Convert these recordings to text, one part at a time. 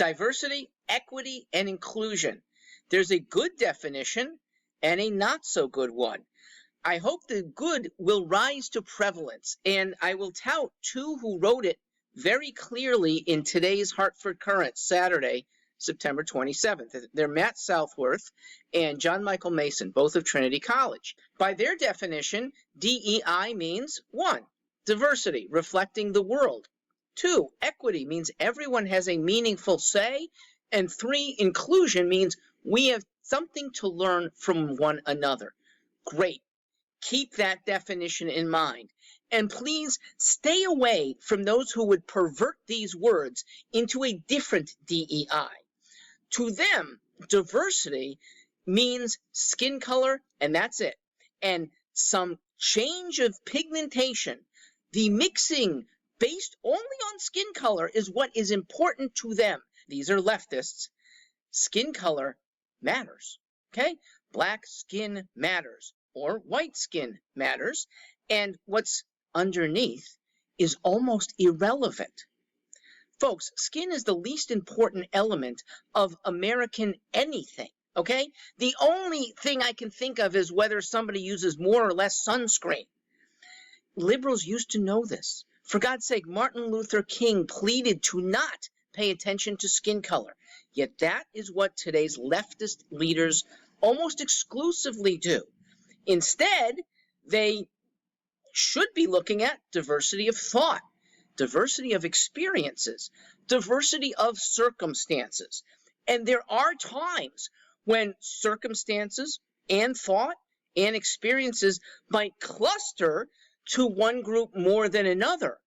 Diversity, equity, and inclusion. There's a good definition and a not so good one. I hope the good will rise to prevalence, and I will tout two who wrote it very clearly in today's Hartford Current, Saturday, September 27th. They're Matt Southworth and John Michael Mason, both of Trinity College. By their definition, DEI means 1, diversity, reflecting the world. 2, equity means everyone has a meaningful say. And 3, inclusion means we have something to learn from one another. Great. Keep that definition in mind. And please stay away from those who would pervert these words into a different DEI. To them, diversity means skin color, and that's it. And some change of pigmentation, the mixing based only on skin color is what is important to them. These are leftists. Skin color matters, okay? Black skin matters, or white skin matters, and what's underneath is almost irrelevant. Folks, skin is the least important element of American anything, okay? The only thing I can think of is whether somebody uses more or less sunscreen. Liberals used to know this. For God's sake, Martin Luther King pleaded to not pay attention to skin color. Yet that is what today's leftist leaders almost exclusively do. Instead, they should be looking at diversity of thought, diversity of experiences, diversity of circumstances. And there are times when circumstances and thought and experiences might cluster to one group more than another.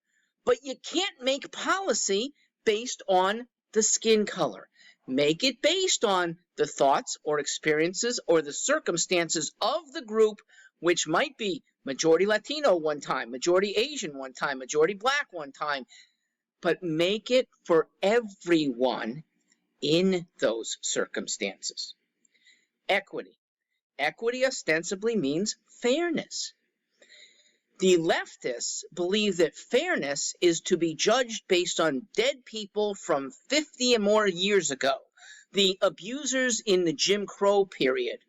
But you can't make policy based on the skin color. Make it based on the thoughts or experiences or the circumstances of the group, which might be majority Latino one time, majority Asian one time, majority Black one time, but make it for everyone in those circumstances. Equity. Equity ostensibly means fairness. The leftists believe that fairness is to be judged based on dead people from 50 and more years ago, the abusers in the Jim Crow period,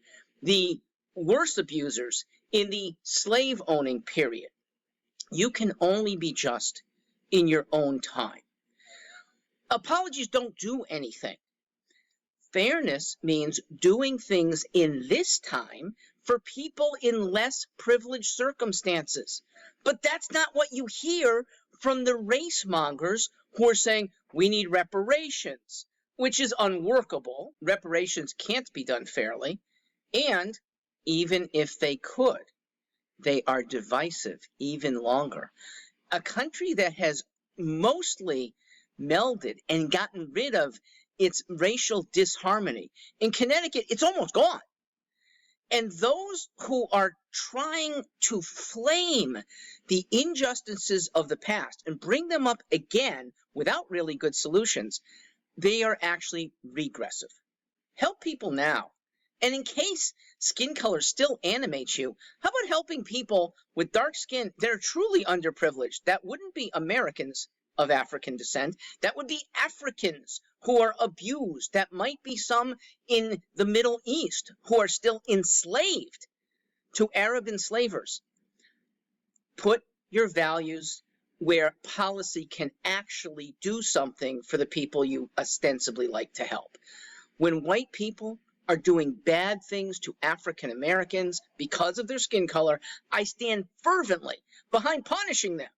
the worse abusers in the slave-owning period. You can only be just in your own time. Apologies don't do anything. Fairness means doing things in this time for people in less privileged circumstances. But that's not what you hear from the race mongers who are saying we need reparations, which is unworkable. Reparations can't be done fairly. And even if they could, they are divisive even longer. A country that has mostly melded and gotten rid of its racial disharmony. In Connecticut, it's almost gone. And those who are trying to flame the injustices of the past and bring them up again without really good solutions, they are actually regressive. Help people now. And in case skin color still animates you, how about helping people with dark skin that are truly underprivileged? That wouldn't be Americans of African descent. That would be Africans who are abused. That might be some in the Middle East who are still enslaved to Arab enslavers. Put your values where policy can actually do something for the people you ostensibly like to help. When white people are doing bad things to African Americans because of their skin color, I stand fervently behind punishing them.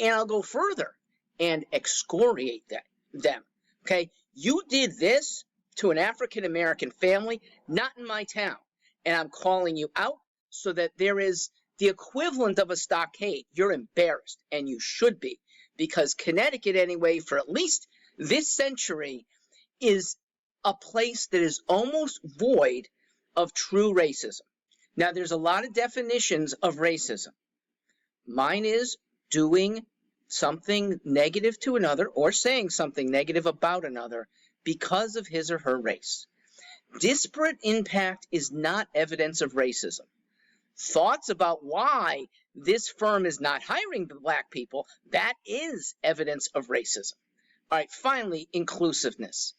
And I'll go further and excoriate them. Okay, you did this to an African American family, not in my town, and I'm calling you out so that there is the equivalent of a stockade. You're embarrassed, and you should be, because Connecticut, anyway, for at least this century, is a place that is almost void of true racism. Now, there's a lot of definitions of racism. Mine is doing something negative to another or saying something negative about another because of his or her race. Disparate impact is not evidence of racism. Thoughts about why this firm is not hiring Black people, that is evidence of racism. All right, finally, inclusiveness.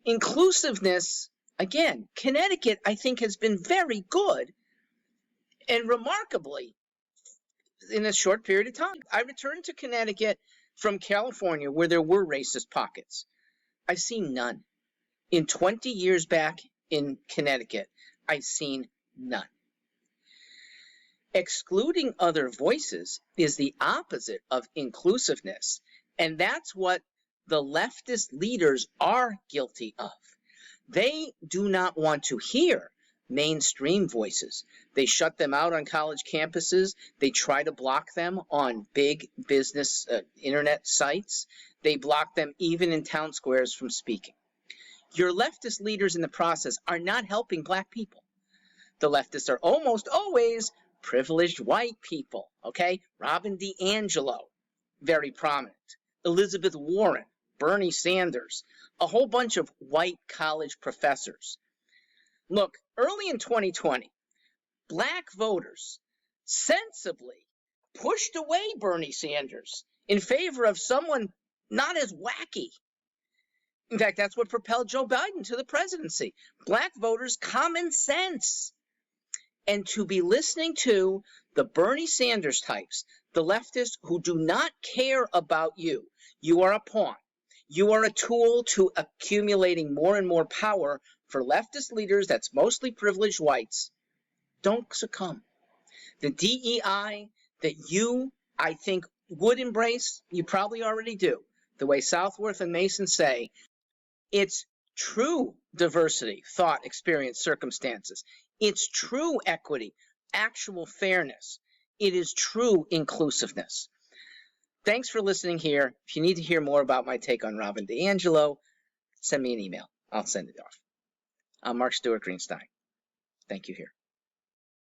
Inclusiveness, again, Connecticut, I think, has been very good and remarkably in a short period of time. I returned to Connecticut from California where there were racist pockets. I've seen none. In 20 years back in Connecticut, I've seen none. Excluding other voices is the opposite of inclusiveness, and that's what the leftist leaders are guilty of. They do not want to hear mainstream voices. They shut them out on college campuses. They try to block them on big business internet sites. They block them even in town squares from speaking. Your leftist leaders in the process are not helping black people. The leftists are almost always privileged white people, okay? Robin DiAngelo, very prominent. Elizabeth Warren, Bernie Sanders, a whole bunch of white college professors. Look, early in 2020, black voters sensibly pushed away Bernie Sanders in favor of someone not as wacky. In fact, that's what propelled Joe Biden to the presidency. Black voters, common sense. And to be listening to the Bernie Sanders types, the leftists who do not care about you. You are a pawn. You are a tool to accumulating more and more power for leftist leaders that's mostly privileged whites. Don't succumb. The DEI that you, I think, would embrace, you probably already do. The way Southworth and Mason say, it's true diversity, thought, experience, circumstances. It's true equity, actual fairness. It is true inclusiveness. Thanks for listening here. If you need to hear more about my take on Robin DiAngelo, send me an email. I'll send it off. I'm Mark Stewart Greenstein. Thank you here.